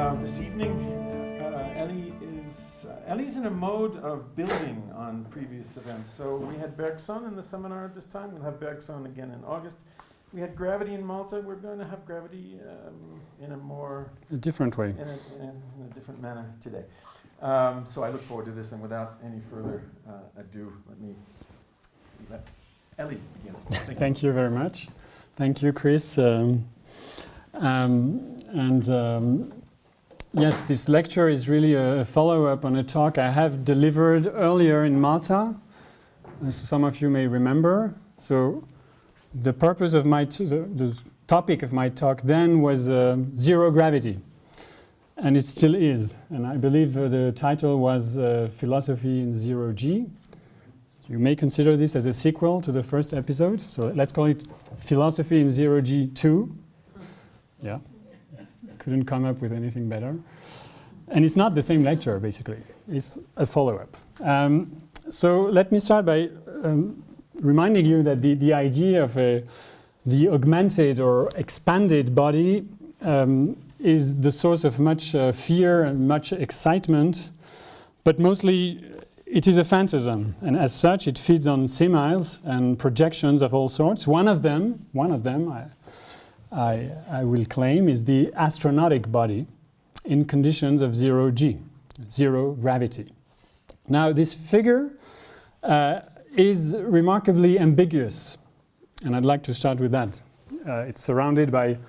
This evening, Elie's in a mode of building on previous events. So we had Bergson in the seminar at this time. We'll have Bergson again in August. We had gravity in Malta. We're going to have gravity in a different way, in a different manner today. So I look forward to this. And without any further ado, let me let Elie begin. Thank you very much. Thank you, Chris. Yes, this lecture is really a follow-up on a talk I have delivered earlier in Malta, as some of you may remember. So the purpose of the topic of my talk then was zero gravity, and it still is. And I believe the title was Philosophy in Zero G. You may consider this as a sequel to the first episode. So let's call it Philosophy in Zero G 2. Yeah. Couldn't come up with anything better. And it's not the same lecture, basically. It's a follow-up. So let me start by reminding you that the idea of the augmented or expanded body is the source of much fear and much excitement, but mostly it is a phantasm, and as such it feeds on similes and projections of all sorts. One of them I will claim is the astronautic body in conditions of zero G, zero gravity. Now this figure is remarkably ambiguous, and I'd like to start with that. It's surrounded by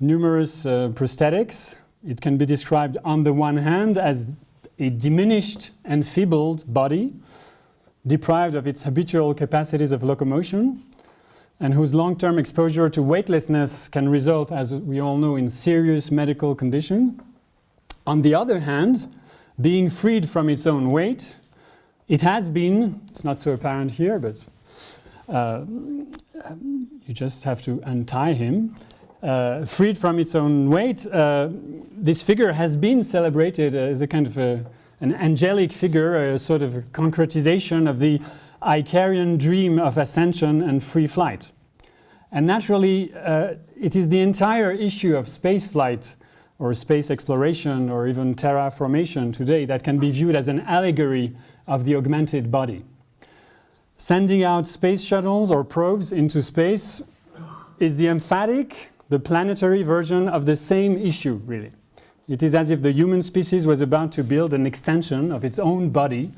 numerous prosthetics. It can be described on the one hand as a diminished, enfeebled body, deprived of its habitual capacities of locomotion, and whose long-term exposure to weightlessness can result, as we all know, in serious medical condition. On the other hand, being freed from its own weight, it has been, it's not so apparent here, but you just have to untie him. Freed from its own weight, this figure has been celebrated as a kind of an angelic figure, a sort of a concretization of the Icarian dream of ascension and free flight. And naturally, it is the entire issue of space flight or space exploration or even terraformation today that can be viewed as an allegory of the augmented body. Sending out space shuttles or probes into space is the emphatic, the planetary version of the same issue, really. It is as if the human species was about to build an extension of its own body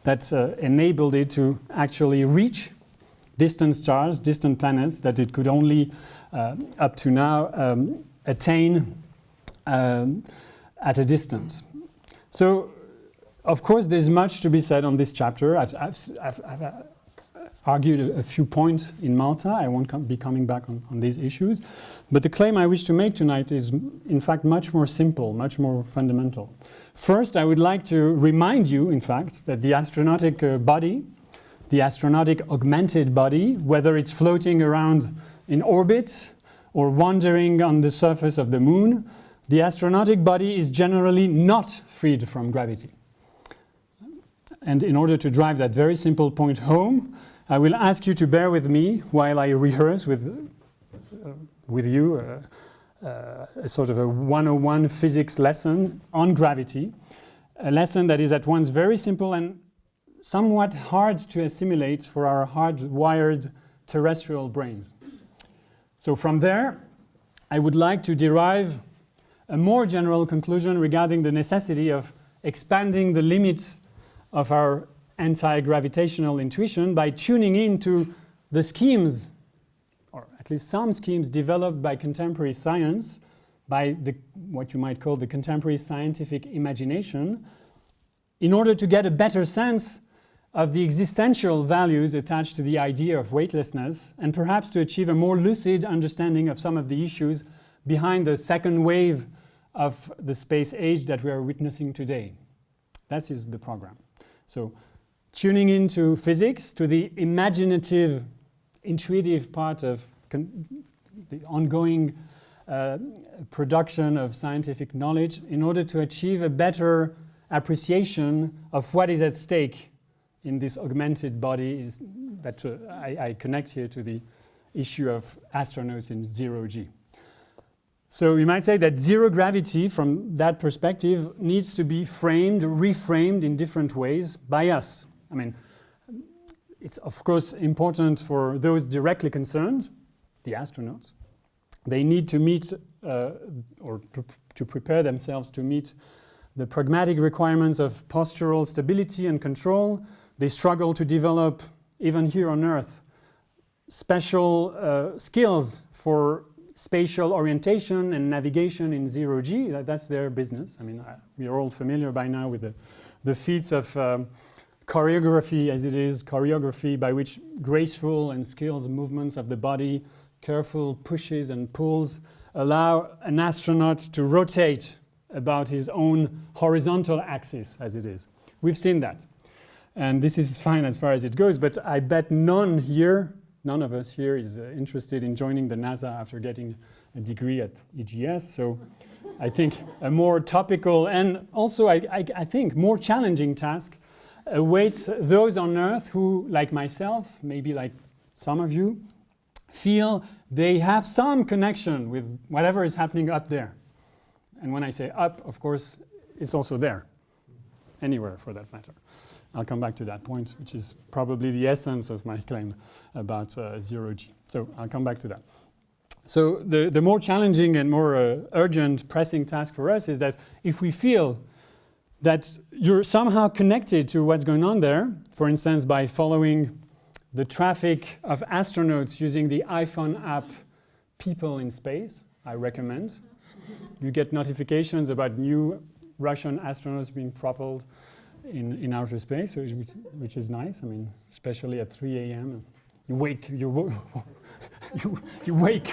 that enabled it to actually reach distant stars, distant planets that it could only, up to now, attain at a distance. So, of course, there's much to be said on this chapter. I've argued a few points in Malta. I won't be coming back on these issues. But the claim I wish to make tonight is, in fact, much more simple, much more fundamental. First, I would like to remind you, in fact, that the astronautic body, the astronautic augmented body, whether it's floating around in orbit or wandering on the surface of the moon, the astronautic body is generally not freed from gravity. And in order to drive that very simple point home, I will ask you to bear with me while I rehearse with you a sort of a 101 physics lesson on gravity, a lesson that is at once very simple and somewhat hard to assimilate for our hardwired terrestrial brains. So from there, I would like to derive a more general conclusion regarding the necessity of expanding the limits of our anti-gravitational intuition by tuning into the schemes, or at least some schemes developed by contemporary science, by what you might call the contemporary scientific imagination, in order to get a better sense of the existential values attached to the idea of weightlessness, and perhaps to achieve a more lucid understanding of some of the issues behind the second wave of the space age that we are witnessing today. That is the program. So, tuning into physics, to the imaginative, intuitive part of the ongoing production of scientific knowledge in order to achieve a better appreciation of what is at stake in this augmented body that I connect here to the issue of astronauts in zero G. So we might say that zero gravity, from that perspective, needs to be framed, reframed in different ways by us. I mean, it's of course important for those directly concerned, the astronauts. They need to meet to prepare themselves to meet the pragmatic requirements of postural stability and control. They struggle to develop, even here on Earth, special skills for spatial orientation and navigation in zero G. That's their business. I mean, we are all familiar by now with the feats of choreography, as it is, choreography by which graceful and skilled movements of the body, careful pushes and pulls, allow an astronaut to rotate about his own horizontal axis, as it is. We've seen that. And this is fine as far as it goes, but I bet none of us here is interested in joining the NASA after getting a degree at EGS. So I think a more topical and also I think more challenging task awaits those on Earth who, like myself, maybe like some of you, feel they have some connection with whatever is happening up there. And when I say up, of course, it's also there, anywhere for that matter. I'll come back to that point, which is probably the essence of my claim about zero G. So I'll come back to that. So the more challenging and more urgent, pressing task for us is that if we feel that you're somehow connected to what's going on there, for instance, by following the traffic of astronauts using the iPhone app People in Space, I recommend. You get notifications about new Russian astronauts being propelled in outer space, which is nice. I mean, especially at 3 a.m. You wake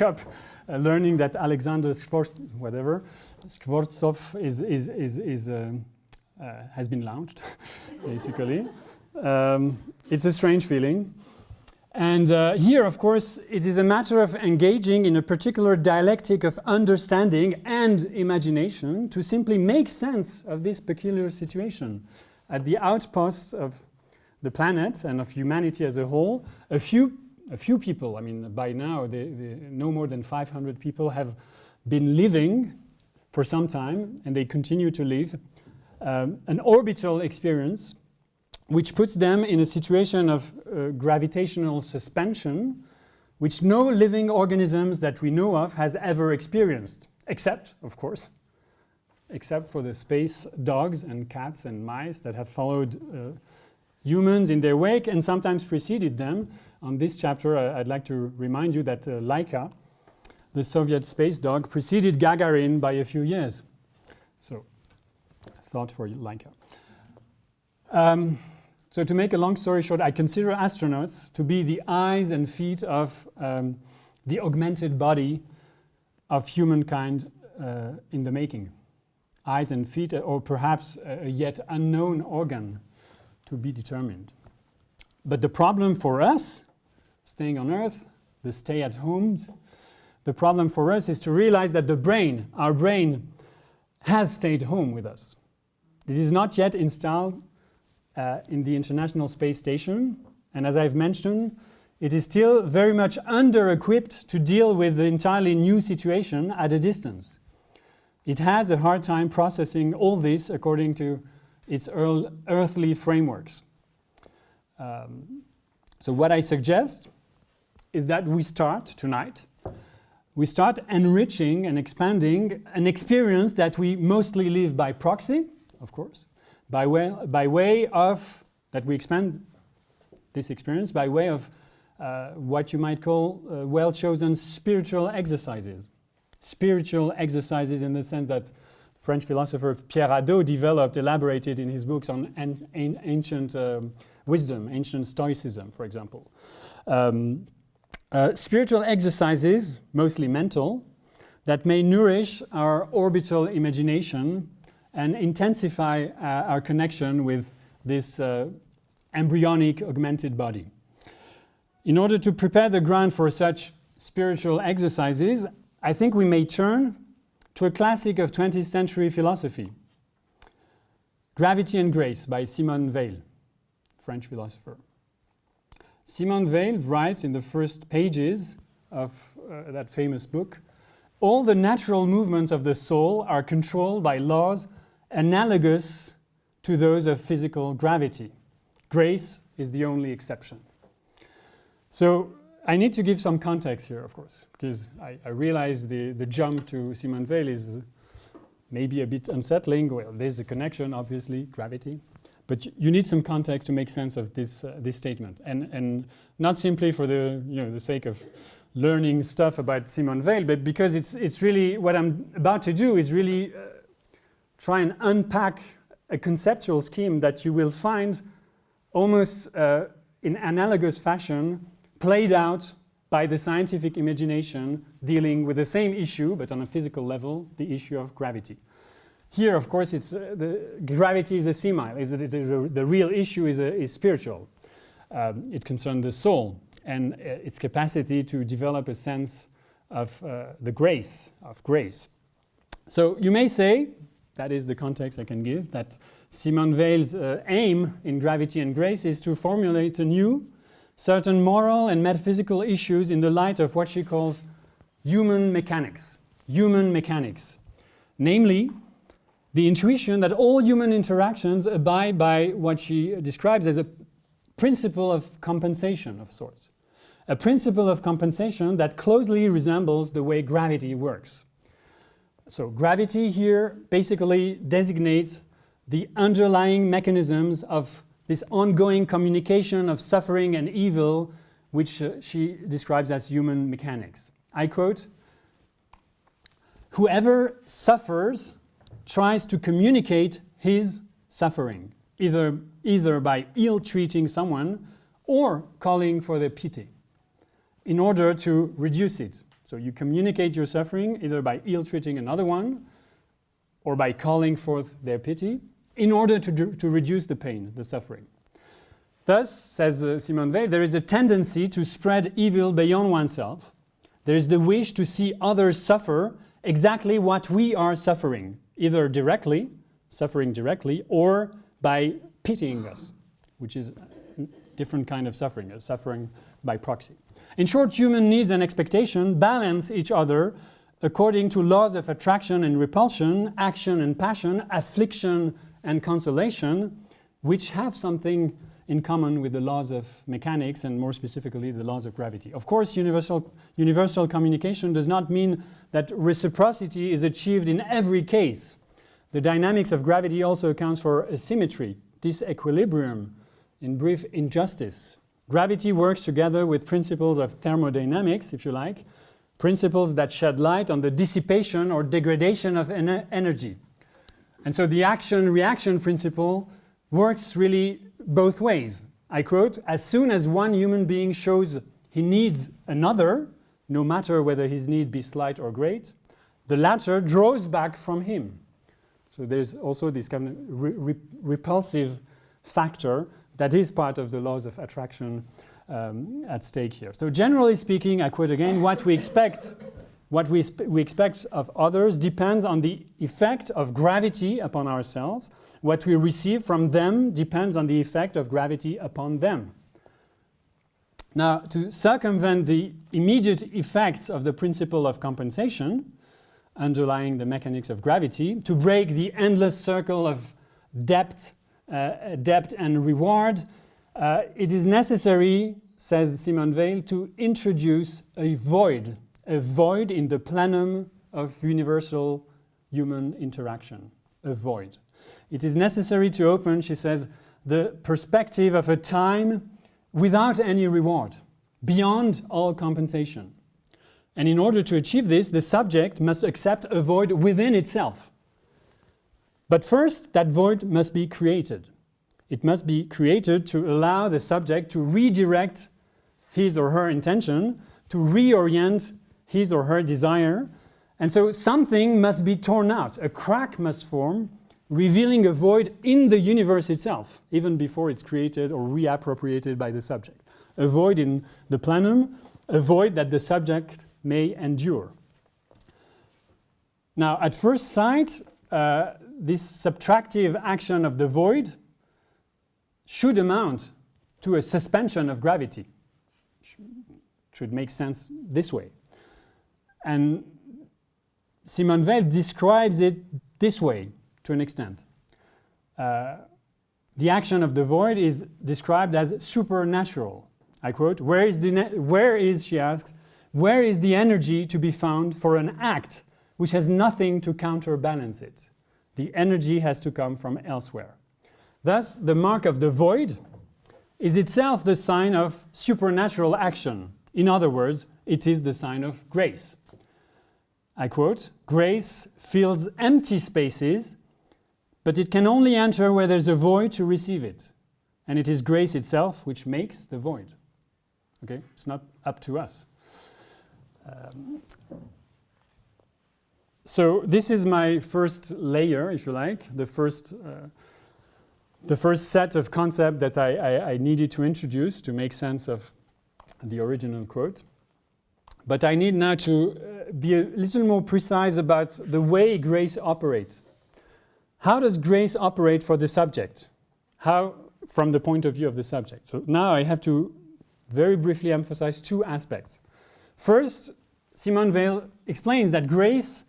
up learning that Alexander Skvortsov has been launched, basically. It's a strange feeling. And here, of course, it is a matter of engaging in a particular dialectic of understanding and imagination to simply make sense of this peculiar situation. At the outposts of the planet and of humanity as a whole, a few people, I mean, by now, no more than 500 people have been living for some time, and they continue to live, an orbital experience which puts them in a situation of gravitational suspension, which no living organisms that we know of has ever experienced, except, of course, except for the space dogs and cats and mice that have followed humans in their wake and sometimes preceded them. On this chapter, I'd like to remind you that Laika, the Soviet space dog, preceded Gagarin by a few years. So, thought for Laika. So to make a long story short, I consider astronauts to be the eyes and feet of the augmented body of humankind in the making. Eyes and feet, or perhaps a yet unknown organ to be determined. But the problem for us, staying on Earth, the stay-at-homes, the problem for us is to realize that the brain, our brain, has stayed home with us. It is not yet installed in the International Space Station, and as I've mentioned, it is still very much under-equipped to deal with the entirely new situation at a distance. It has a hard time processing all this according to its earthly frameworks. So what I suggest is that we start tonight. We start enriching and expanding an experience that we mostly live by proxy, of course, by way of, that we expand this experience by way of what you might call well-chosen spiritual exercises. Spiritual exercises in the sense that French philosopher Pierre Hadot elaborated in his books on ancient wisdom, ancient Stoicism, for example. Spiritual exercises, mostly mental, that may nourish our orbital imagination and intensify our connection with this embryonic augmented body. In order to prepare the ground for such spiritual exercises, I think we may turn to a classic of 20th century philosophy, Gravity and Grace by Simone Weil, French philosopher. Simone Weil writes in the first pages of that famous book all the natural movements of the soul are controlled by laws analogous to those of physical gravity. Grace is the only exception. So I need to give some context here, of course, because I realize the jump to Simone Weil is maybe a bit unsettling. Well, there's a connection, obviously, gravity. But you need some context to make sense of this statement. And not simply for the sake of learning stuff about Simone Weil, but because it's really, what I'm about to do is really try and unpack a conceptual scheme that you will find almost in analogous fashion played out by the scientific imagination dealing with the same issue, but on a physical level, the issue of gravity. Here, of course, it's the gravity is a simile. The real issue is spiritual. It concerns the soul and its capacity to develop a sense of the grace, of grace. So you may say, that is the context I can give, that Simone Weil's aim in Gravity and Grace is to formulate anew certain moral and metaphysical issues in the light of what she calls human mechanics. Human mechanics. Namely, the intuition that all human interactions abide by what she describes as a principle of compensation of sorts. A principle of compensation that closely resembles the way gravity works. So gravity here basically designates the underlying mechanisms of this ongoing communication of suffering and evil, which she describes as human mechanics. I quote, "Whoever suffers tries to communicate his suffering, either by ill-treating someone or calling for their pity, in order to reduce it." So you communicate your suffering either by ill-treating another one or by calling forth their pity in order to reduce the pain, the suffering. Thus, says Simone Weil, there is a tendency to spread evil beyond oneself. There is the wish to see others suffer exactly what we are suffering, either directly, suffering directly, or by pitying us, which is a different kind of suffering, a suffering by proxy. In short, human needs and expectation balance each other according to laws of attraction and repulsion, action and passion, affliction and consolation, which have something in common with the laws of mechanics and more specifically the laws of gravity. Of course, universal communication does not mean that reciprocity is achieved in every case. The dynamics of gravity also accounts for asymmetry, disequilibrium, in brief, injustice. Gravity works together with principles of thermodynamics, if you like, principles that shed light on the dissipation or degradation of energy. And so the action-reaction principle works really both ways. I quote, "As soon as one human being shows he needs another, no matter whether his need be slight or great, the latter draws back from him." So there's also this kind of repulsive factor that is part of the laws of attraction at stake here. So generally speaking, I quote again, what we expect of others depends on the effect of gravity upon ourselves. What we receive from them depends on the effect of gravity upon them. Now, to circumvent the immediate effects of the principle of compensation underlying the mechanics of gravity, to break the endless circle of debt and reward, it is necessary, says Simone Weil, to introduce a void in the plenum of universal human interaction, a void. It is necessary to open, she says, the perspective of a time without any reward, beyond all compensation. And in order to achieve this, the subject must accept a void within itself. But first, that void must be created. It must be created to allow the subject to redirect his or her intention, to reorient his or her desire. And so something must be torn out. A crack must form, revealing a void in the universe itself, even before it's created or reappropriated by the subject. A void in the plenum, a void that the subject may endure. Now, at first sight, this subtractive action of the void should amount to a suspension of gravity. Should make sense this way. And Simone Weil describes it this way, to an extent. The action of the void is described as supernatural. I quote, she asks, where is the energy to be found for an act which has nothing to counterbalance it? The energy has to come from elsewhere. Thus, the mark of the void is itself the sign of supernatural action. In other words, it is the sign of grace. I quote, grace fills empty spaces, but it can only enter where there's a void to receive it. And it is grace itself which makes the void. Okay? It's not up to us. So this is my first layer, if you like, the first set of concepts that I needed to introduce to make sense of the original quote. But I need now to be a little more precise about the way grace operates. How does grace operate for the subject? How, from the point of view of the subject? So now I have to very briefly emphasize two aspects. First, Simone Weil explains that grace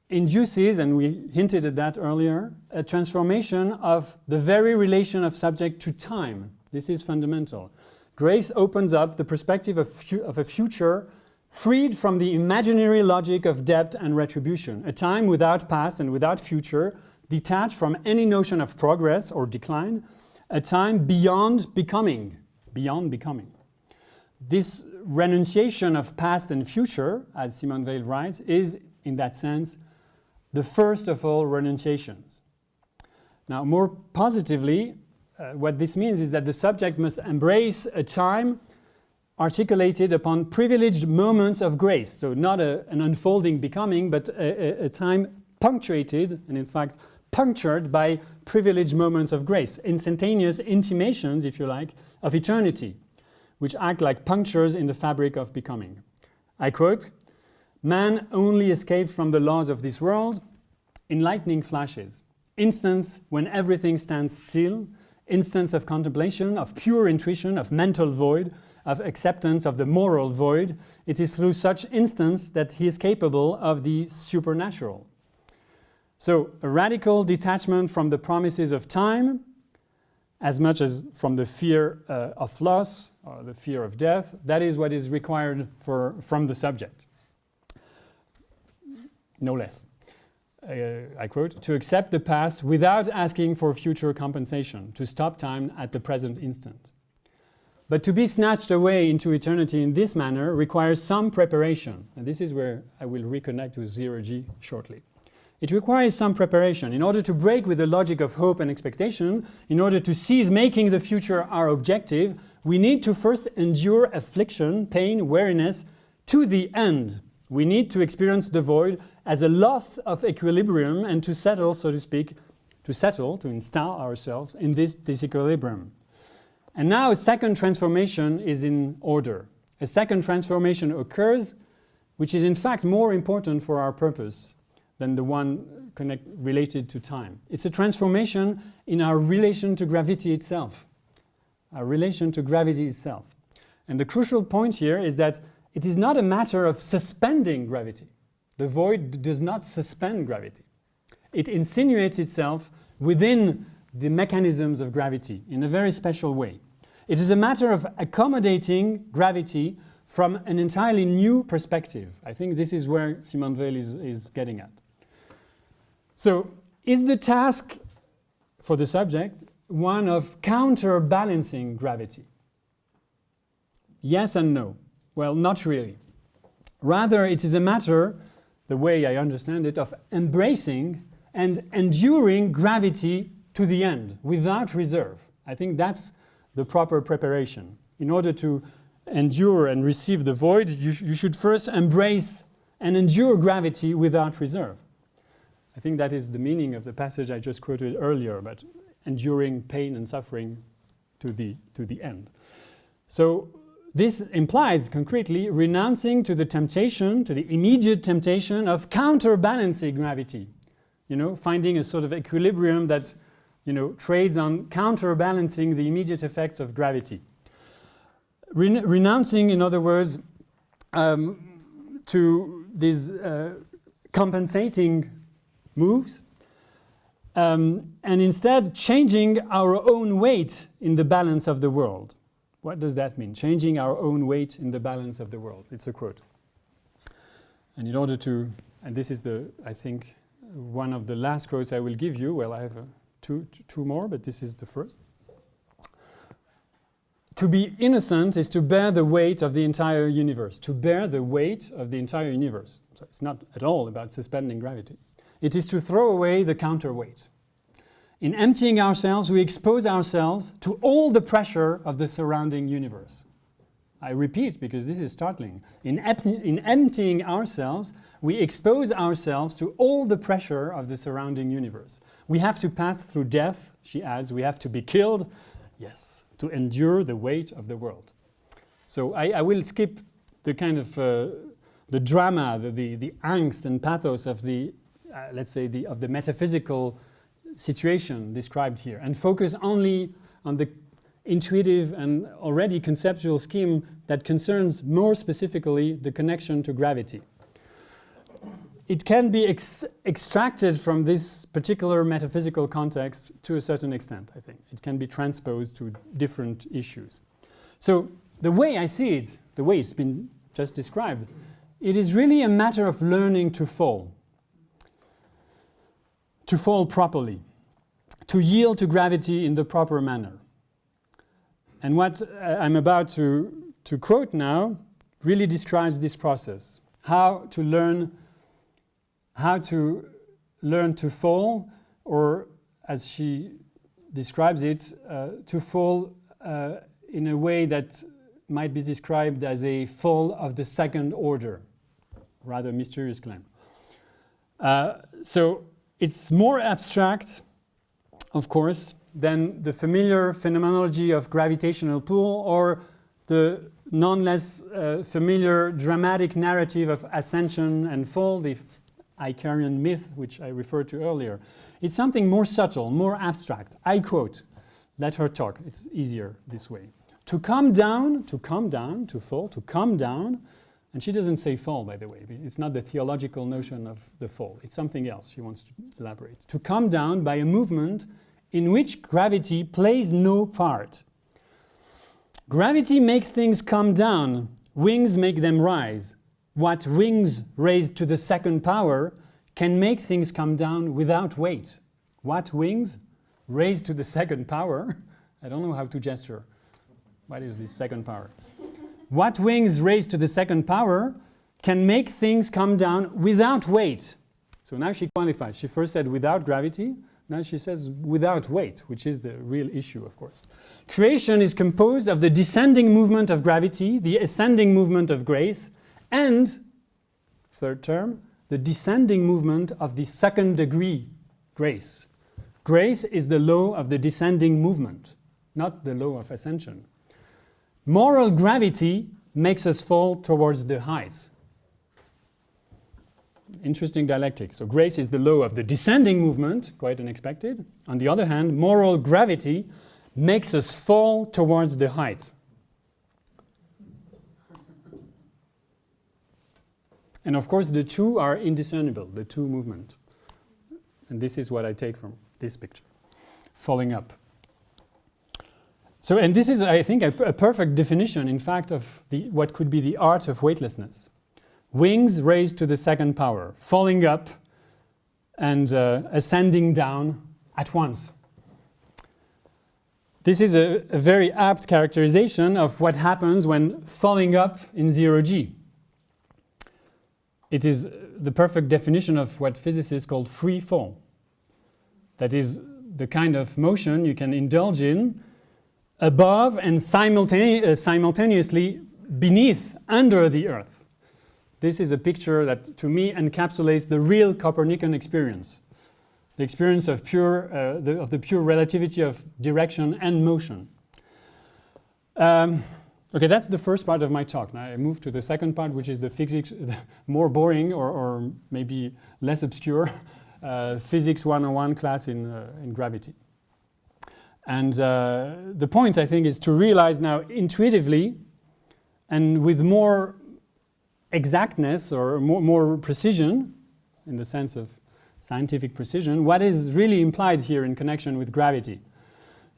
induces, and we hinted at that earlier, a transformation of the very relation of subject to time. This is fundamental. Grace opens up the perspective of a future freed from the imaginary logic of debt and retribution, a time without past and without future, detached from any notion of progress or decline, a time beyond becoming. This renunciation of past and future, as Simone Weil writes, is, in that sense, the first of all renunciations. Now, more positively, what this means is that the subject must embrace a time articulated upon privileged moments of grace. So not an unfolding becoming, but a time punctuated, and in fact punctured by privileged moments of grace, instantaneous intimations, if you like, of eternity, which act like punctures in the fabric of becoming. I quote, "Man only escapes from the laws of this world in lightning flashes, instants when everything stands still, instants of contemplation, of pure intuition, of mental void, of acceptance of the moral void. It is through such instants that he is capable of the supernatural." So, a radical detachment from the promises of time, as much as from the fear of loss or the fear of death, that is what is required from the subject. No less. I quote, "To accept the past without asking for future compensation, to stop time at the present instant." But to be snatched away into eternity in this manner requires some preparation. And this is where I will reconnect with 0G shortly. It requires some preparation. In order to break with the logic of hope and expectation, in order to cease making the future our objective, we need to first endure affliction, pain, weariness to the end. We need to experience the void as a loss of equilibrium and to settle, so to speak, to install ourselves in this disequilibrium. And now a second transformation is in order. A second transformation occurs, which is in fact more important for our purpose than the one related to time. It's a transformation in our relation to gravity itself. Our relation to gravity itself. And the crucial point here is that it is not a matter of suspending gravity. The void does not suspend gravity. It insinuates itself within the mechanisms of gravity in a very special way. It is a matter of accommodating gravity from an entirely new perspective. I think this is where Simone Weil is getting at. So, is the task for the subject one of counterbalancing gravity? Yes and no. Well, not really. Rather, it is a matter, the way I understand it, of embracing and enduring gravity to the end, without reserve. I think that's the proper preparation. In order to endure and receive the void, you should first embrace and endure gravity without reserve. I think that is the meaning of the passage I just quoted earlier about enduring pain and suffering to the end. So this implies concretely renouncing to the temptation, to the immediate temptation of counterbalancing gravity. Finding a sort of equilibrium that trades on counterbalancing the immediate effects of gravity. Renouncing, in other words, to this compensating moves, and instead changing our own weight in the balance of the world. What does that mean? Changing our own weight in the balance of the world. It's a quote. And in order to, and this is I think, one of the last quotes I will give you. Well, I have two more, but this is the first. To be innocent is to bear the weight of the entire universe. To bear the weight of the entire universe. So it's not at all about suspending gravity. It is to throw away the counterweight. In emptying ourselves, we expose ourselves to all the pressure of the surrounding universe. I repeat, because this is startling. In emptying ourselves, we expose ourselves to all the pressure of the surrounding universe. We have to pass through death, she adds. We have to be killed, yes, to endure the weight of the world. So I will skip the kind of the drama, the angst and pathos of the, let's say, of the metaphysical situation described here, and focus only on the intuitive and already conceptual scheme that concerns more specifically the connection to gravity. It can be extracted from this particular metaphysical context to a certain extent, I think. It can be transposed to different issues. So the way I see it, the way it's been just described, it is really a matter of learning to fall properly, to yield to gravity in the proper manner. And what I'm about to quote now really describes this process. How to learn to fall, or as she describes it, to fall in a way that might be described as a fall of the second order. Rather mysterious claim. So it's more abstract, of course, than the familiar phenomenology of gravitational pull or the none less familiar dramatic narrative of ascension and fall, the Icarian myth, which I referred to earlier. It's something more subtle, more abstract. I quote, let her talk, it's easier this way. To come down, to fall, to come down, and she doesn't say fall, by the way. It's not the theological notion of the fall. It's something else she wants to elaborate. To come down by a movement in which gravity plays no part. Gravity makes things come down. Wings make them rise. What wings raised to the second power can make things come down without weight. What wings raised to the second power? I don't know how to gesture. What is this second power? What wings raised to the second power can make things come down without weight. So now she qualifies. She first said without gravity. Now she says without weight, which is the real issue, of course. Creation is composed of the descending movement of gravity, the ascending movement of grace, and, third term, the descending movement of the second degree grace. Grace is the law of the descending movement, not the law of ascension. Moral gravity makes us fall towards the heights. Interesting dialectic. So grace is the law of the descending movement, quite unexpected. On the other hand, moral gravity makes us fall towards the heights. And of course, the two are indiscernible, the two movements. And this is what I take from this picture, falling up. So, and this is, I think, a perfect definition, in fact, of what could be the art of weightlessness. Wings raised to the second power, falling up and ascending down at once. This is a very apt characterization of what happens when falling up in 0G. It is the perfect definition of what physicists call free fall. That is the kind of motion you can indulge in above and simultaneously beneath, under the Earth. This is a picture that, to me, encapsulates the real Copernican experience, the experience of the pure relativity of direction and motion. Okay, that's the first part of my talk. Now I move to the second part, which is the physics, more boring or maybe less obscure physics 101 class in gravity. And the point, I think, is to realize now intuitively and with more exactness or more precision in the sense of scientific precision, what is really implied here in connection with gravity.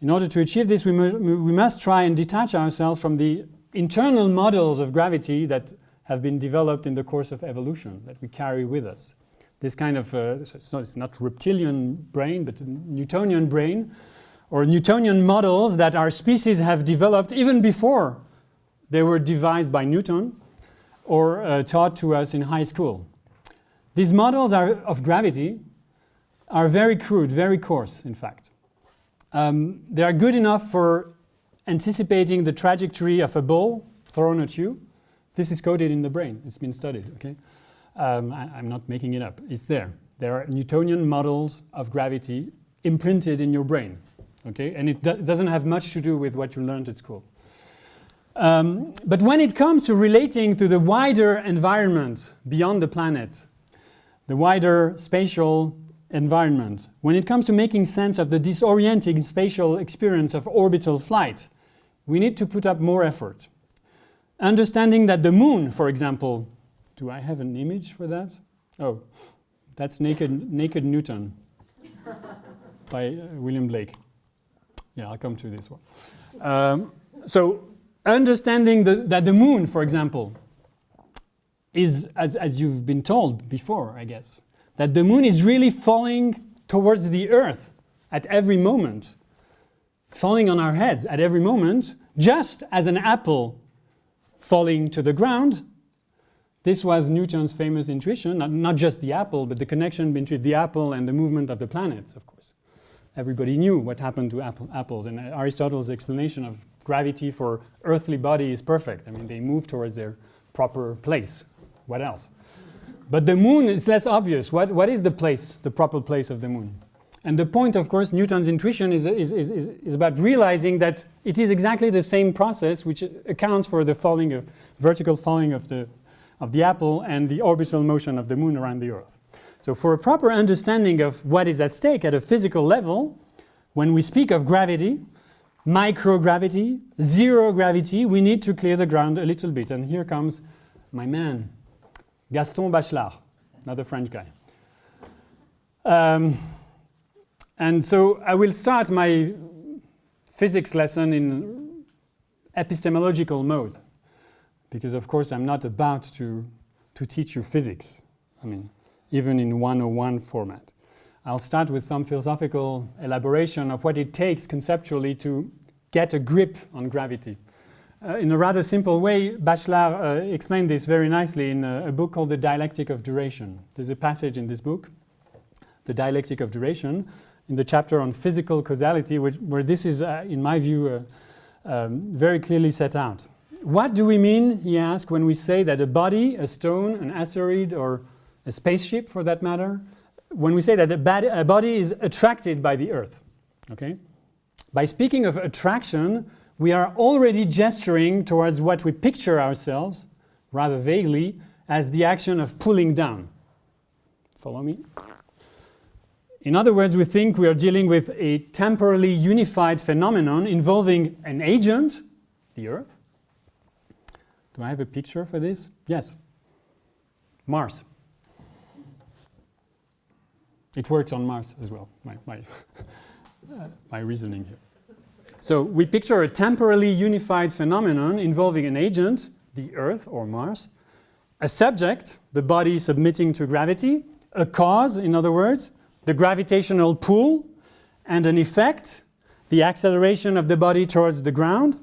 In order to achieve this, we must try and detach ourselves from the internal models of gravity that have been developed in the course of evolution, that we carry with us. This kind of, it's not reptilian brain, but Newtonian brain, or Newtonian models that our species have developed even before they were devised by Newton or taught to us in high school. These models of gravity are very crude, very coarse, in fact. They are good enough for anticipating the trajectory of a ball thrown at you. This is coded in the brain. It's been studied, okay? I'm not making it up. It's there. There are Newtonian models of gravity imprinted in your brain, okay? And it doesn't have much to do with what you learned at school. But when it comes to relating to the wider environment beyond the planet, the wider spatial environment, when it comes to making sense of the disorienting spatial experience of orbital flight, we need to put up more effort. Understanding that the moon, for example, do I have an image for that? Oh, that's Naked Newton by William Blake. Yeah, I'll come to this one. So understanding that the moon, for example, is, as you've been told before, I guess, that the moon is really falling towards the Earth at every moment, falling on our heads at every moment, just as an apple falling to the ground. This was Newton's famous intuition, not just the apple, but the connection between the apple and the movement of the planets, of course. Everybody knew what happened to apples, and Aristotle's explanation of gravity for earthly body is perfect. I mean, they move towards their proper place. What else? But the moon is less obvious. What is the place, the proper place of the moon? And the point, of course, Newton's intuition is about realizing that it is exactly the same process which accounts for the vertical falling of the apple and the orbital motion of the moon around the Earth. So for a proper understanding of what is at stake at a physical level, when we speak of gravity, microgravity, zero gravity, we need to clear the ground a little bit. And here comes my man, Gaston Bachelard, another French guy. And so I will start my physics lesson in epistemological mode, because of course I'm not about to teach you physics. I mean, even in 101 format. I'll start with some philosophical elaboration of what it takes conceptually to get a grip on gravity. In a rather simple way, Bachelard explained this very nicely in a book called The Dialectic of Duration. There's a passage in this book, The Dialectic of Duration, in the chapter on physical causality, where this is, in my view, very clearly set out. What do we mean, he asked, when we say that a body, a stone, an asteroid, or a spaceship for that matter, when we say that a body is attracted by the Earth? Okay? By speaking of attraction, we are already gesturing towards what we picture ourselves, rather vaguely, as the action of pulling down. Follow me? In other words, we think we are dealing with a temporally unified phenomenon involving an agent, the Earth. Do I have a picture for this? Yes. Mars. It works on Mars as well, my reasoning here. So we picture a temporally unified phenomenon involving an agent, the Earth or Mars, a subject, the body submitting to gravity, a cause, in other words, the gravitational pull, and an effect, the acceleration of the body towards the ground.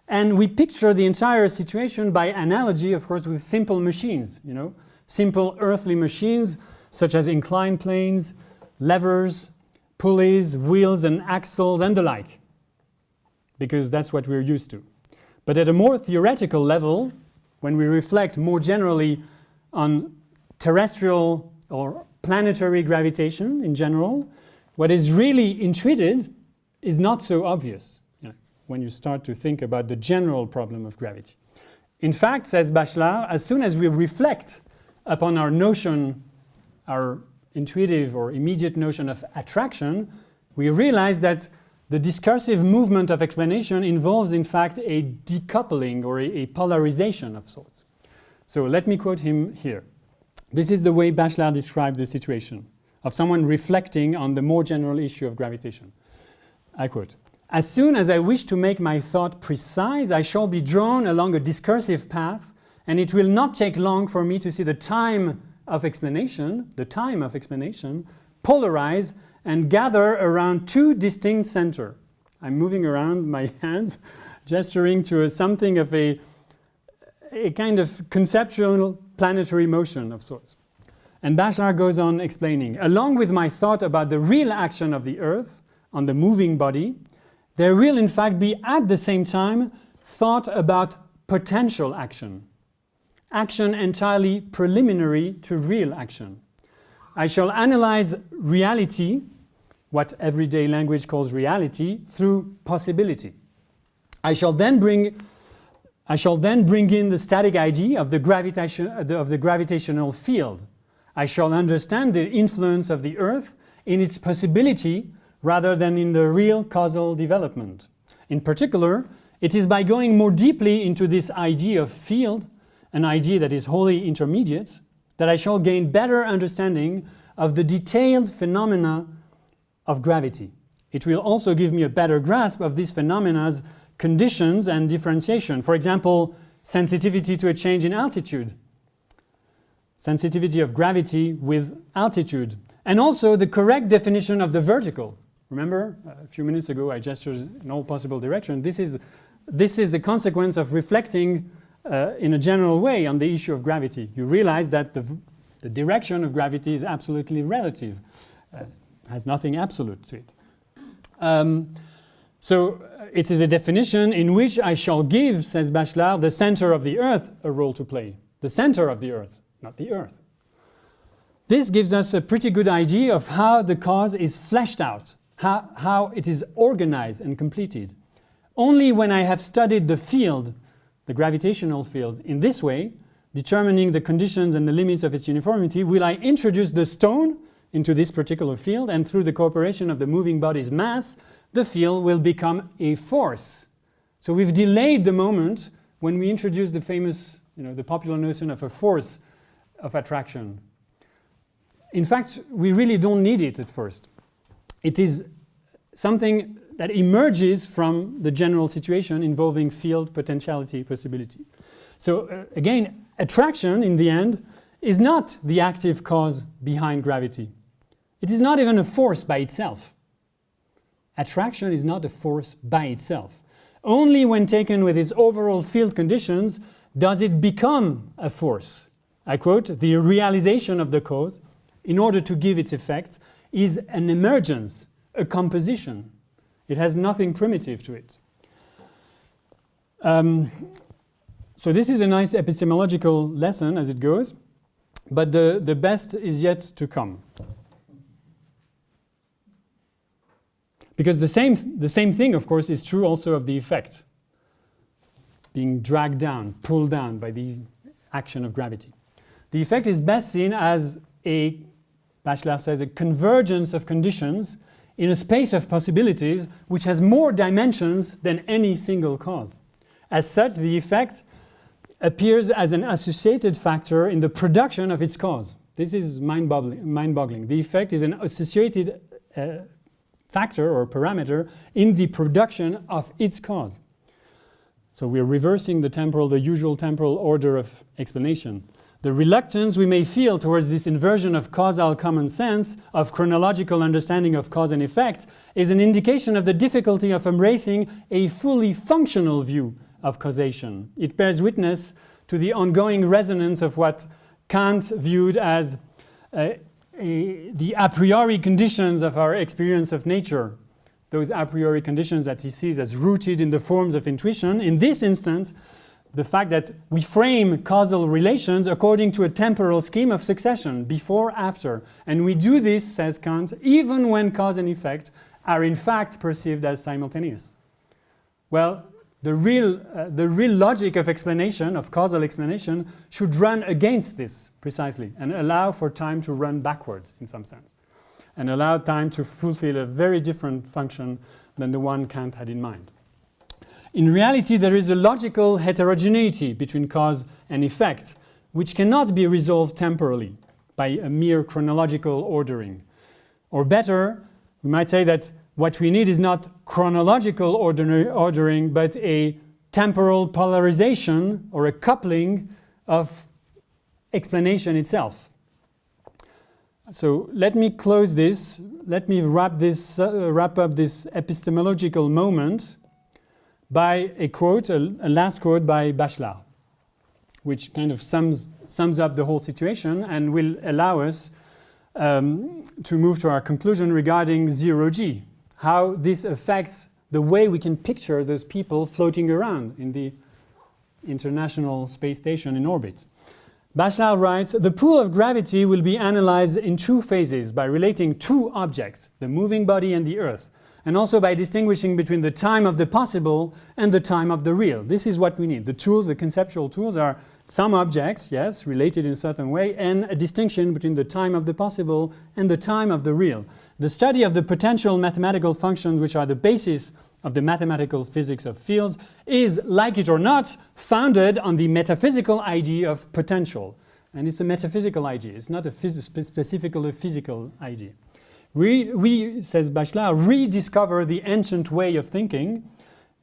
And we picture the entire situation by analogy, of course, with simple machines, simple earthly machines such as inclined planes, levers, pulleys, wheels and axles and the like, because that's what we're used to. But at a more theoretical level, when we reflect more generally on terrestrial or planetary gravitation in general, what is really entreated is not so obvious when you start to think about the general problem of gravity. In fact, says Bachelard, as soon as we reflect upon our notion, our intuitive or immediate notion of attraction, we realize that the discursive movement of explanation involves, in fact, a decoupling or a polarization of sorts. So let me quote him here. This is the way Bachelard described the situation of someone reflecting on the more general issue of gravitation. I quote, "As soon as I wish to make my thought precise, I shall be drawn along a discursive path, and it will not take long for me to see the time of explanation, polarize and gather around two distinct centers." I'm moving around my hands, gesturing to something of a kind of conceptual planetary motion of sorts. And Bachelard goes on explaining, "Along with my thought about the real action of the Earth on the moving body, there will in fact be at the same time thought about potential action, action entirely preliminary to real action. I shall analyze reality, what everyday language calls reality, through possibility. I shall then bring in the static idea of the gravitational field. I shall understand the influence of the Earth in its possibility rather than in the real causal development. In particular, it is by going more deeply into this idea of field, an idea that is wholly intermediate, that I shall gain better understanding of the detailed phenomena of gravity. It will also give me a better grasp of these phenomena conditions and differentiation. For example, sensitivity to a change in altitude, sensitivity of gravity with altitude, and also the correct definition of the vertical. Remember, a few minutes ago I gestured in all possible directions. This is the consequence of reflecting in a general way on the issue of gravity. You realize that the direction of gravity is absolutely relative, has nothing absolute to it. So it is a definition in which I shall give, says Bachelard, the center of the Earth a role to play. The center of the Earth, not the Earth. This gives us a pretty good idea of how the cause is fleshed out, how it is organized and completed. Only when I have studied the field, the gravitational field, in this way, determining the conditions and the limits of its uniformity, will I introduce the stone into this particular field, and through the cooperation of the moving body's mass, the field will become a force. So we've delayed the moment when we introduced the famous, the popular notion of a force of attraction. In fact, we really don't need it at first. It is something that emerges from the general situation involving field, potentiality, possibility. So again, attraction in the end is not the active cause behind gravity. It is not even a force by itself. Attraction is not a force by itself. Only when taken with its overall field conditions does it become a force. I quote, "The realization of the cause, in order to give its effect, is an emergence, a composition. It has nothing primitive to it." So this is a nice epistemological lesson as it goes, but the best is yet to come. Because the same thing, of course, is true also of the effect, being dragged down, pulled down by the action of gravity. The effect is best seen as Bachelard says, a convergence of conditions in a space of possibilities which has more dimensions than any single cause. As such, the effect appears as an associated factor in the production of its cause. This is mind-boggling. The effect is an associated factor or parameter in the production of its cause. So we're reversing the usual temporal order of explanation. The reluctance we may feel towards this inversion of causal common sense, of chronological understanding of cause and effect, is an indication of the difficulty of embracing a fully functional view of causation. It bears witness to the ongoing resonance of what Kant viewed as the a priori conditions of our experience of nature, those a priori conditions that he sees as rooted in the forms of intuition. In this instance, the fact that we frame causal relations according to a temporal scheme of succession, before, after. And we do this, says Kant, even when cause and effect are in fact perceived as simultaneous. Well, the real logic of explanation, of causal explanation, should run against this, precisely, and allow for time to run backwards, in some sense, and allow time to fulfill a very different function than the one Kant had in mind. In reality, there is a logical heterogeneity between cause and effect, which cannot be resolved temporally. by a mere chronological ordering. Or better, we might say that what we need is not chronological ordering, but a temporal polarization or a coupling of explanation itself. So let me close this. Let me wrap up this epistemological moment by a quote, a last quote by Bachelard, which kind of sums up the whole situation and will allow us to move to our conclusion regarding zero-G, how this affects the way we can picture those people floating around in the International Space Station in orbit. Bachelard writes, the pool of gravity will be analyzed in two phases by relating two objects, the moving body and the Earth, and also by distinguishing between the time of the possible and the time of the real. This is what we need. The tools, the conceptual tools, are some objects, yes, related in a certain way, and a distinction between the time of the possible and the time of the real. The study of the potential mathematical functions, which are the basis of the mathematical physics of fields, is, like it or not, founded on the metaphysical idea of potential. And it's a metaphysical idea. It's not a specifically physical idea. We, says Bachelard, rediscover the ancient way of thinking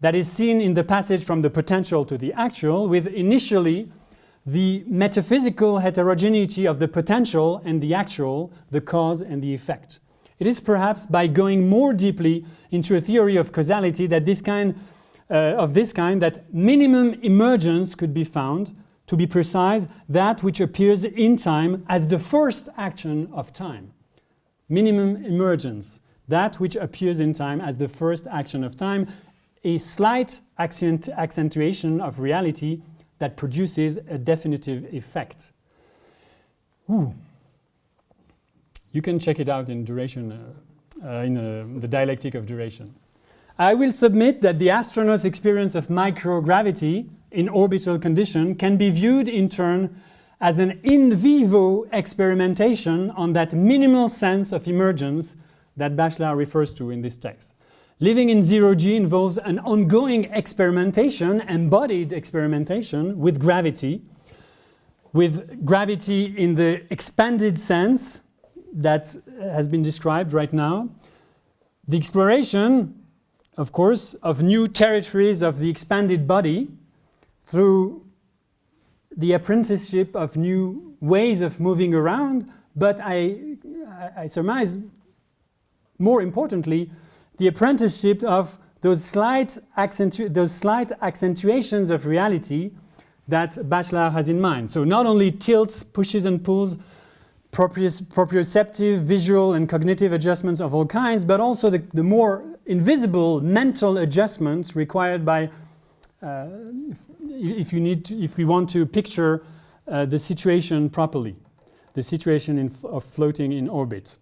that is seen in the passage from the potential to the actual, with initially the metaphysical heterogeneity of the potential and the actual, the cause and the effect. It is perhaps by going more deeply into a theory of causality that that minimum emergence could be found, to be precise, that which appears in time as the first action of time. Minimum emergence, that which appears in time as the first action of time, a slight accentuation of reality that produces a definitive effect. Ooh. You can check it out in Duration, the Dialectic of Duration. I will submit that the astronaut's experience of microgravity in orbital condition can be viewed in turn as an in vivo experimentation on that minimal sense of emergence that Bachelard refers to in this text. Living in zero-G involves an ongoing experimentation, embodied experimentation with gravity in the expanded sense that has been described right now. The exploration, of course, of new territories of the expanded body through the apprenticeship of new ways of moving around, but I surmise, more importantly, the apprenticeship of those slight accentuations of reality that Bachelard has in mind. So not only tilts, pushes and pulls, proprioceptive, visual and cognitive adjustments of all kinds, but also the more invisible mental adjustments required by if we want to picture the situation properly, the situation of floating in orbit.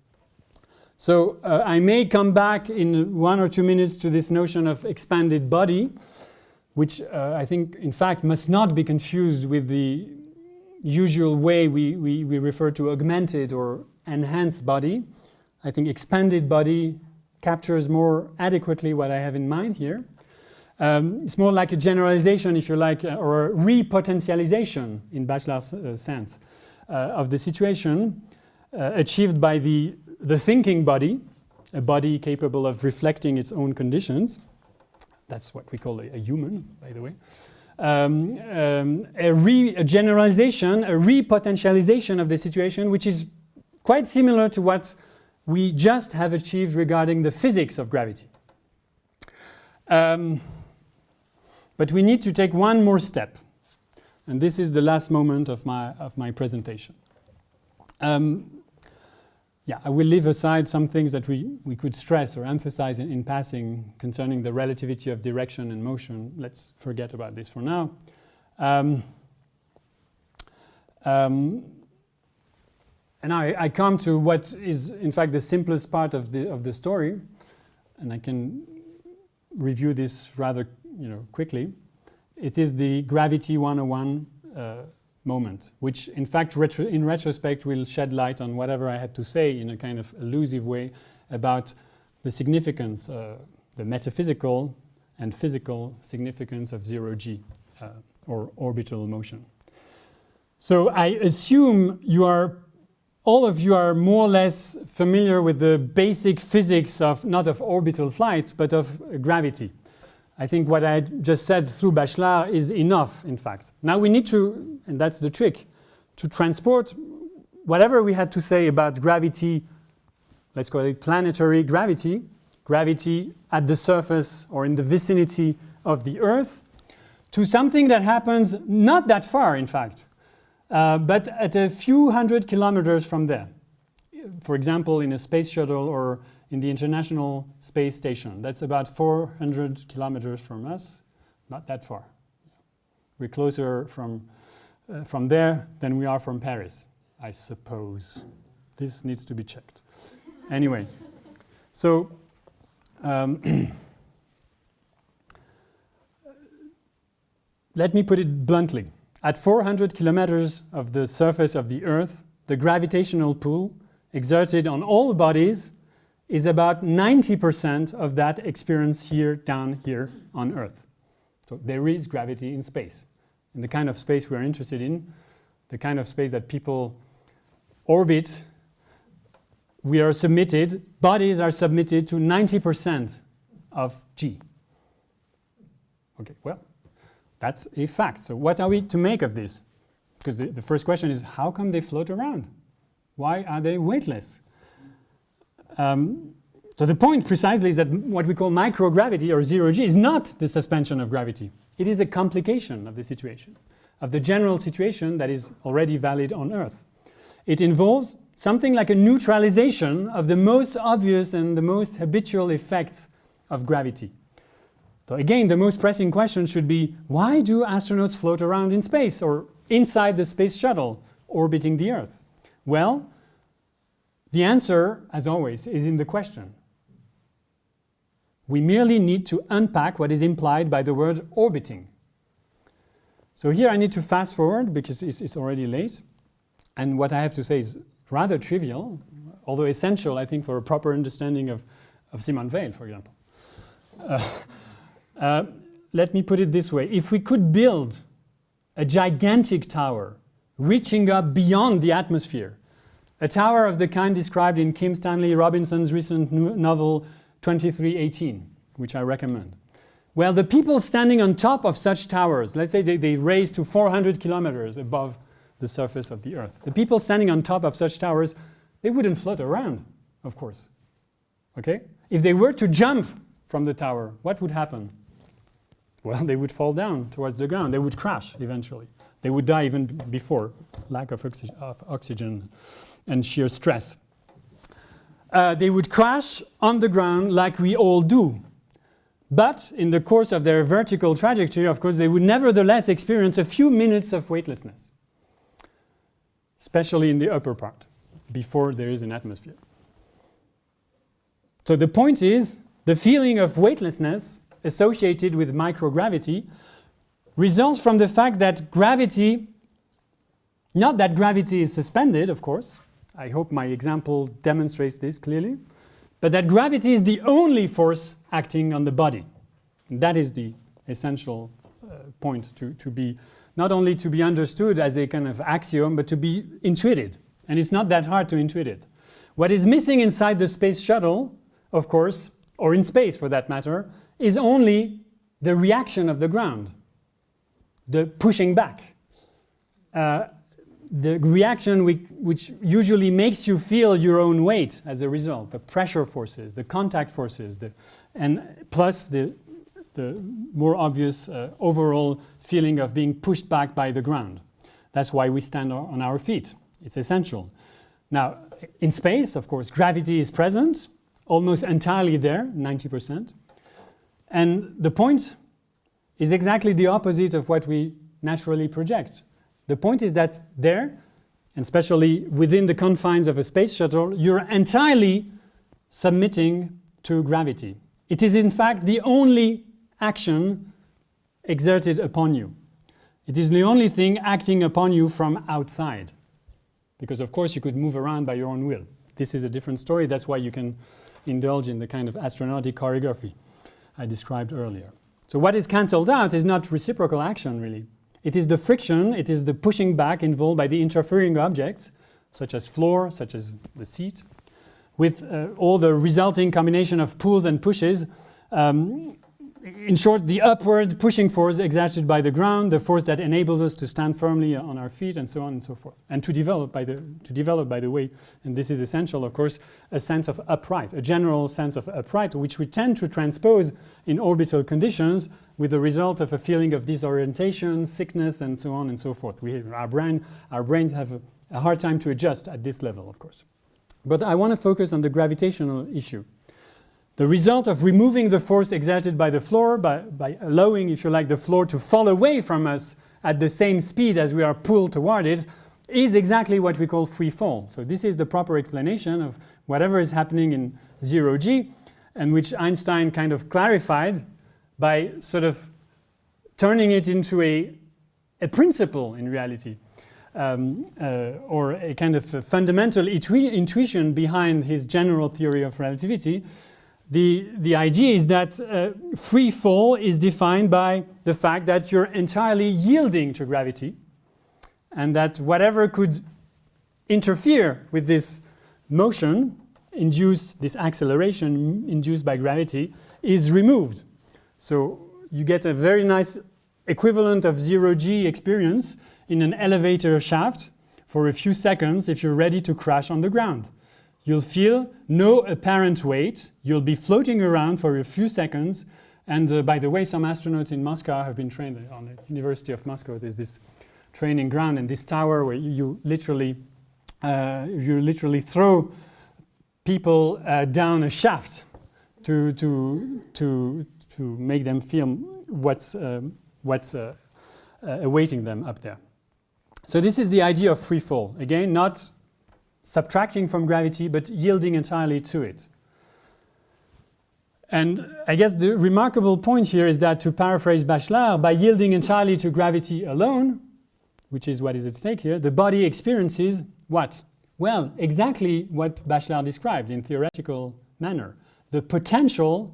So I may come back in 1 or 2 minutes to this notion of expanded body, which I think, in fact, must not be confused with the usual way we refer to augmented or enhanced body. I think expanded body captures more adequately what I have in mind here. It's more like a generalization, if you like, or a repotentialization in Bachelard's sense of the situation achieved by the thinking body, a body capable of reflecting its own conditions. That's what we call a human, by the way. A generalization, a repotentialization of the situation, which is quite similar to what we just have achieved regarding the physics of gravity. But we need to take one more step, and this is the last moment of my presentation. I will leave aside some things that we could stress or emphasize in passing concerning the relativity of direction and motion. Let's forget about this for now. And I come to what is, in fact, the simplest part of the story, and I can review this rather quickly. It is the Gravity 101 moment, which in fact in retrospect will shed light on whatever I had to say in a kind of elusive way about the significance, the metaphysical and physical significance of zero-G or orbital motion. So I assume you are all of you are more or less familiar with the basic physics of, not of orbital flights, but of gravity. I think what I just said through Bachelard is enough, in fact. Now we need to, and that's the trick, to transport whatever we had to say about gravity, let's call it planetary gravity, gravity at the surface or in the vicinity of the Earth, to something that happens not that far, in fact, but at a few hundred kilometers from there. For example, in a space shuttle or in the International Space Station. That's about 400 kilometers from us, not that far. We're closer from there than we are from Paris, I suppose. This needs to be checked. Anyway, so let me put it bluntly. At 400 kilometers of the surface of the Earth, the gravitational pull exerted on all bodies is about 90% of that experience here, down here on Earth. So there is gravity in space. In the kind of space we're interested in, the kind of space that people orbit, bodies are submitted to 90% of G. Okay, well, that's a fact. So what are we to make of this? Because the first question is, how come they float around? Why are they weightless? So the point precisely is that what we call microgravity or zero G is not the suspension of gravity. It is a complication of the situation, of the general situation that is already valid on Earth. It involves something like a neutralization of the most obvious and the most habitual effects of gravity. So again, the most pressing question should be, why do astronauts float around in space or inside the space shuttle orbiting the Earth? Well, the answer, as always, is in the question. We merely need to unpack what is implied by the word orbiting. So here I need to fast forward because it's already late. And what I have to say is rather trivial, although essential, I think, for a proper understanding of Simon Weil, for example. Let me put it this way. If we could build a gigantic tower reaching up beyond the atmosphere, a tower of the kind described in Kim Stanley Robinson's recent novel 2318, which I recommend. Well, the people standing on top of such towers, let's say they raise to 400 kilometers above the surface of the Earth. The people standing on top of such towers, they wouldn't float around, of course. Okay? If they were to jump from the tower, what would happen? Well, they would fall down towards the ground. They would crash eventually. They would die even before lack of oxygen and sheer stress. They would crash on the ground like we all do. But in the course of their vertical trajectory, of course, they would nevertheless experience a few minutes of weightlessness, especially in the upper part, before there is an atmosphere. So the point is, the feeling of weightlessness associated with microgravity results from the fact that gravity, not that gravity is suspended, of course, I hope my example demonstrates this clearly, but that gravity is the only force acting on the body. And that is the essential point to be, not only to be understood as a kind of axiom, but to be intuited. And it's not that hard to intuit it. What is missing inside the space shuttle, of course, or in space for that matter, is only the reaction of the ground, the pushing back. The reaction which usually makes you feel your own weight as a result, the pressure forces, the contact forces, and plus the more obvious overall feeling of being pushed back by the ground. That's why we stand on our feet. It's essential. Now, in space, of course, gravity is present, almost entirely there, 90%. And the point is exactly the opposite of what we naturally project. The point is that there, and especially within the confines of a space shuttle, you're entirely submitting to gravity. It is in fact the only action exerted upon you. It is the only thing acting upon you from outside. Because of course you could move around by your own will. This is a different story. That's why you can indulge in the kind of astronautic choreography I described earlier. So what is cancelled out is not reciprocal action, really. It is the friction, it is the pushing back involved by the interfering objects such as floor, such as the seat, with all the resulting combination of pulls and pushes. In short, the upward pushing force exerted by the ground, the force that enables us to stand firmly on our feet, and so on and so forth. And to develop, by the way, and this is essential, of course, a sense of upright, a general sense of upright, which we tend to transpose in orbital conditions with the result of a feeling of disorientation, sickness, and so on and so forth. Our brains have a hard time to adjust at this level, of course. But I want to focus on the gravitational issue. The result of removing the force exerted by the floor, by allowing, if you like, the floor to fall away from us at the same speed as we are pulled toward it, is exactly what we call free fall. So this is the proper explanation of whatever is happening in 0G, and which Einstein kind of clarified by sort of turning it into a principle in reality, or a kind of a fundamental intuition behind his general theory of relativity. The idea is that free fall is defined by the fact that you're entirely yielding to gravity, and that whatever could interfere with this motion induced, this acceleration induced by gravity, is removed. So you get a very nice equivalent of 0G experience in an elevator shaft for a few seconds if you're ready to crash on the ground. You'll feel no apparent weight. You'll be floating around for a few seconds. And by the way, some astronauts in Moscow have been trained on the University of Moscow. There's this training ground and this tower where you literally throw people down a shaft to make them feel what's awaiting them up there. So this is the idea of free fall. Again, not subtracting from gravity, but yielding entirely to it. And I guess the remarkable point here is that, to paraphrase Bachelard, by yielding entirely to gravity alone, which is what is at stake here, the body experiences what? Well, exactly what Bachelard described in theoretical manner. The potential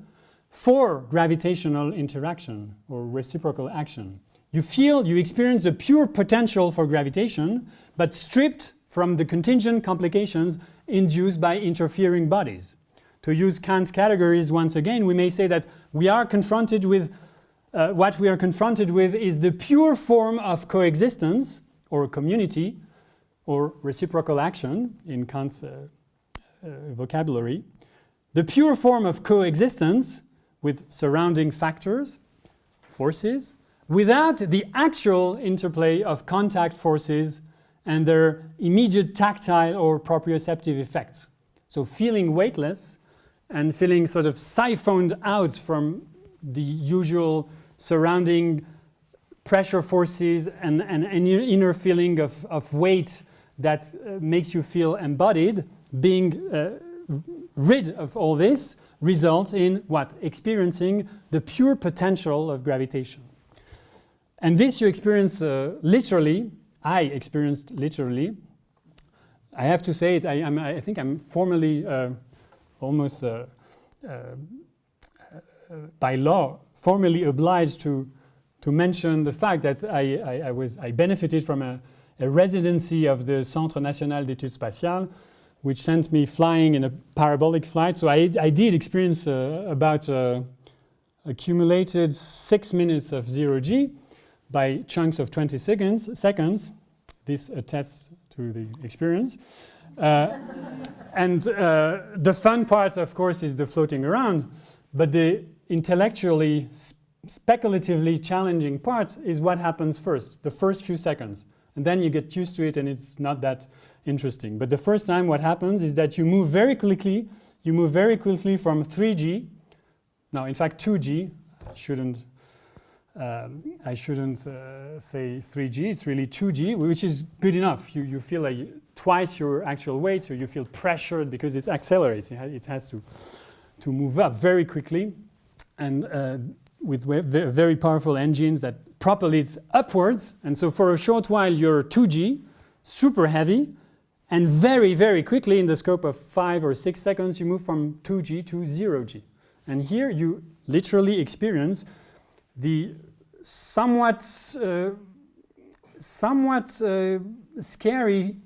for gravitational interaction or reciprocal action. You experience the pure potential for gravitation, but stripped from the contingent complications induced by interfering bodies. To use Kant's categories once again, we may say that we are confronted with, what we are confronted with is the pure form of coexistence or community or reciprocal action in Kant's vocabulary. The pure form of coexistence with surrounding factors, forces, without the actual interplay of contact forces and their immediate tactile or proprioceptive effects. So feeling weightless and feeling sort of siphoned out from the usual surrounding pressure forces and an inner feeling of weight that makes you feel embodied, being rid of all this results in what? Experiencing the pure potential of gravitation. And this you experience literally. I experienced literally. I have to say it, I think I'm formally, almost by law, formally obliged to mention the fact that I benefited from a residency of the Centre National d'Études Spatiales, which sent me flying in a parabolic flight. So I did experience about accumulated 6 minutes of 0G by chunks of 20 seconds. This attests to the experience. And the fun part, of course, is the floating around. But the intellectually, speculatively challenging part is what happens first, the first few seconds. And then you get used to it and it's not that interesting. But the first time what happens is that you move very quickly. You move very quickly from 3G. Now, in fact, 2G. I shouldn't say 3G. It's really 2G, which is good enough. You feel like twice your actual weight, so you feel pressured because it accelerates. It has to move up very quickly, and with very powerful engines that propel it upwards. And so for a short while, you're 2G, super heavy, and very, very quickly, in the scope of 5 or 6 seconds, you move from 2G to 0G. And here you literally experience the somewhat scary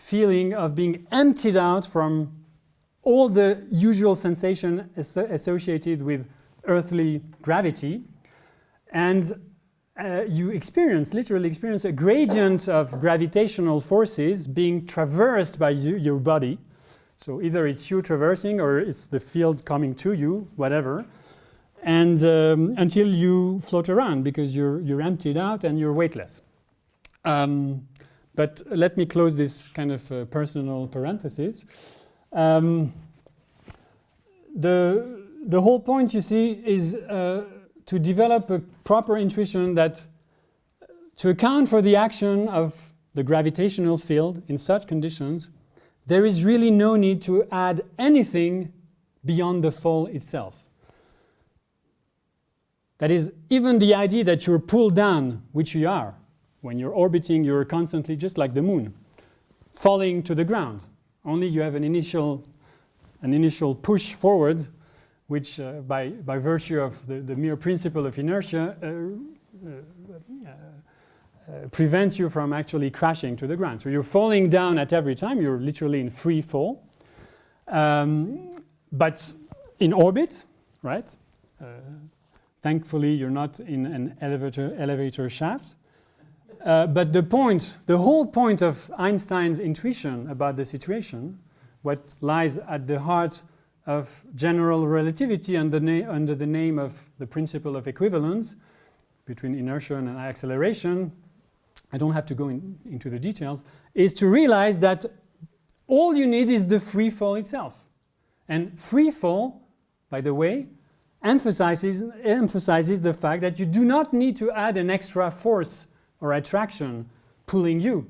feeling of being emptied out from all the usual sensation associated with earthly gravity, and you literally experience a gradient of gravitational forces being traversed by your body. So either it's you traversing or it's the field coming to you, whatever, and until you float around because you're emptied out and you're weightless. But let me close this kind of personal parenthesis. The whole point, you see, is to develop a proper intuition that to account for the action of the gravitational field in such conditions, there is really no need to add anything beyond the fall itself. That is, even the idea that you're pulled down, which you are. When you're orbiting, you're constantly, just like the moon, falling to the ground. Only you have an initial push forward, which by virtue of the mere principle of inertia prevents you from actually crashing to the ground. So you're falling down at every time. You're literally in free fall. But in orbit, right? Thankfully, you're not in an elevator shaft. But the whole point of Einstein's intuition about the situation, what lies at the heart of general relativity under the name of the principle of equivalence between inertia and acceleration, I don't have to go into the details, is to realize that all you need is the free fall itself. And free fall, by the way, emphasizes the fact that you do not need to add an extra force or attraction pulling you.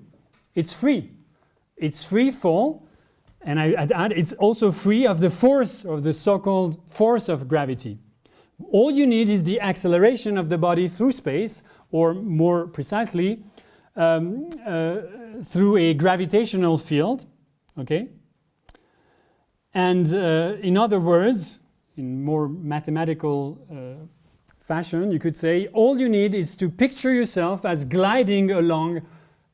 It's free. It's free fall, and I'd add it's also free of the force, of the so-called force of gravity. All you need is the acceleration of the body through space, or more precisely, through a gravitational field, okay? And in other words, in more mathematical fashion, you could say all you need is to picture yourself as gliding along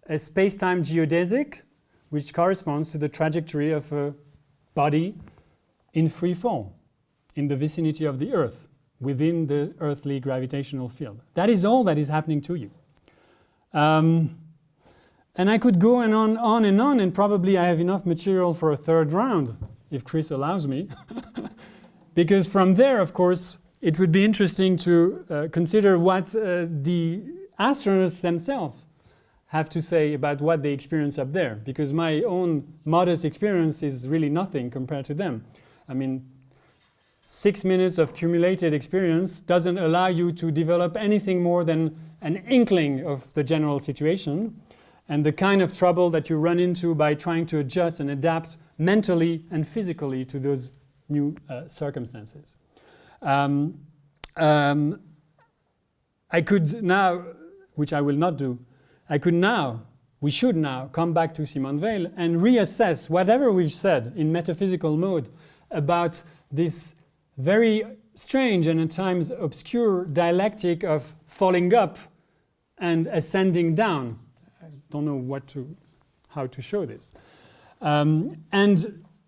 a space-time geodesic, which corresponds to the trajectory of a body in free fall, in the vicinity of the Earth, within the earthly gravitational field. That is all that is happening to you. And I could go on, and probably I have enough material for a third round, if Chris allows me. Because from there, of course, it would be interesting to consider what the astronauts themselves have to say about what they experience up there. Because my own modest experience is really nothing compared to them. I mean, 6 minutes of cumulated experience doesn't allow you to develop anything more than an inkling of the general situation and the kind of trouble that you run into by trying to adjust and adapt mentally and physically to those new circumstances. I could now, which I will not do, we should now come back to Simone Weil and reassess whatever we've said in metaphysical mode about this very strange and at times obscure dialectic of falling up and ascending down. I don't know how to show this. And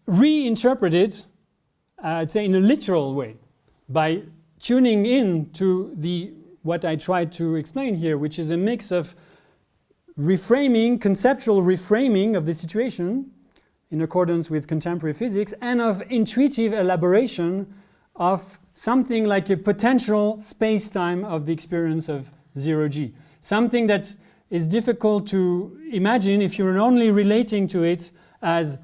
reinterpret it, I'd say in a literal way, by tuning in to what I tried to explain here, which is a mix of reframing, conceptual reframing of the situation in accordance with contemporary physics, and of intuitive elaboration of something like a potential space-time of the experience of 0G. Something that is difficult to imagine if you're only relating to it as,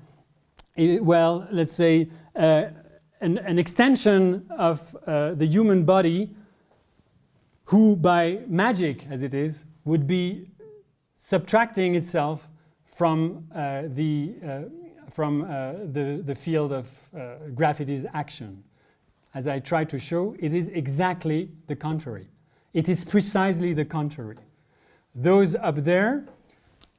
well, let's say, an extension of the human body who, by magic as it is, would be subtracting itself from the field of gravity's action. As I tried to show, it is exactly the contrary. It is precisely the contrary. Those up there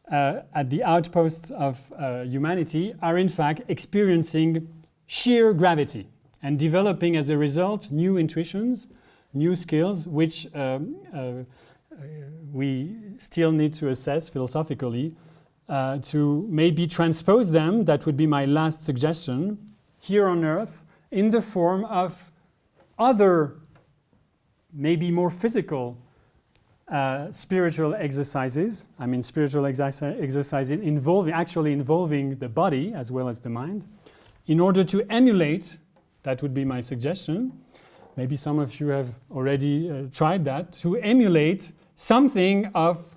at the outposts of humanity are in fact experiencing sheer gravity and developing as a result new intuitions, new skills, which we still need to assess philosophically to maybe transpose them, that would be my last suggestion, here on Earth in the form of other, maybe more physical spiritual exercises. I mean spiritual exercises actually involving the body as well as the mind, in order to emulate, that would be my suggestion, maybe some of you have already tried that, to emulate something of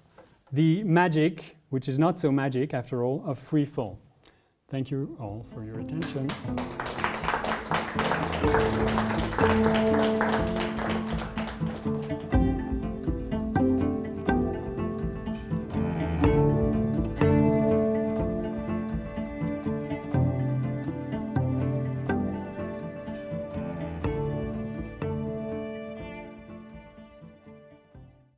the magic, which is not so magic after all, of free fall. Thank you all for your attention.